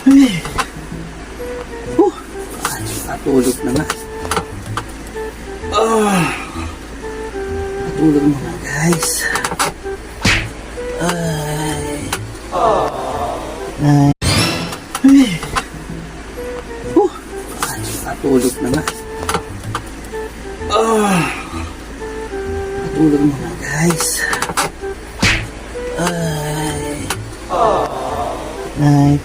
Ay. Natulog na nga. Natulog na nga, guys. Ay. Ay. Natulog na nga. Natulog na nga, guys. Ay. Ay.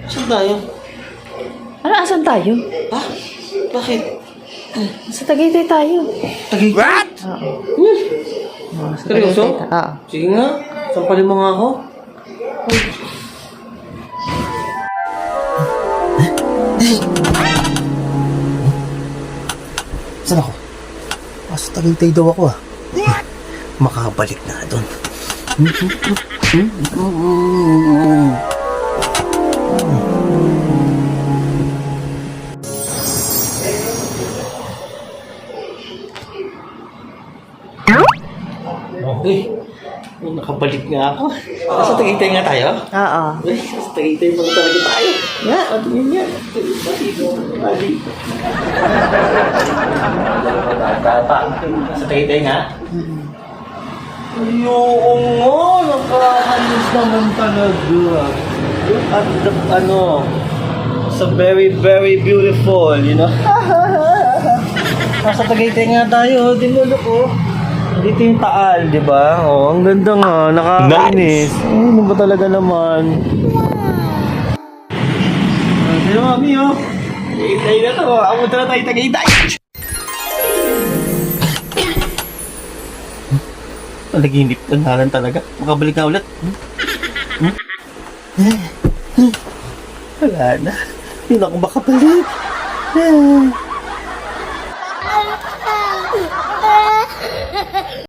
Saan tayo? Ano, asan tayo? Ha? Bakit? Sa Tagaytay tayo. Tagay. What? Oo. Sa Seryoso? Tagaytay Oo. Sige nga. Sampalin mo nga ako. Saan ako? Sa Tagaytay daw ako Makabalik na doon. Okay. Nakabalik nga ako. Sa Tagaytay nga tayo? Oo. Sa Tagaytay pa talaga tayo. Yeah. At yun nga. Sa Tagaytay nga? Oo nga. Nakakalis naman talaga. At so very, very beautiful, you know? Nasa Tagaytay nga tayo. Dinulok ko. Dito yung Taal, di ba? Oh, ang ganda nga, nakakainis. Nice. Ano ba talaga naman? Sino mami, oh? Tagaytay na to. Amunta na tayo, Tagaytay. Palaginip na talaga. Makabalik na ulit. Wala na. Hindi na ako makabalik.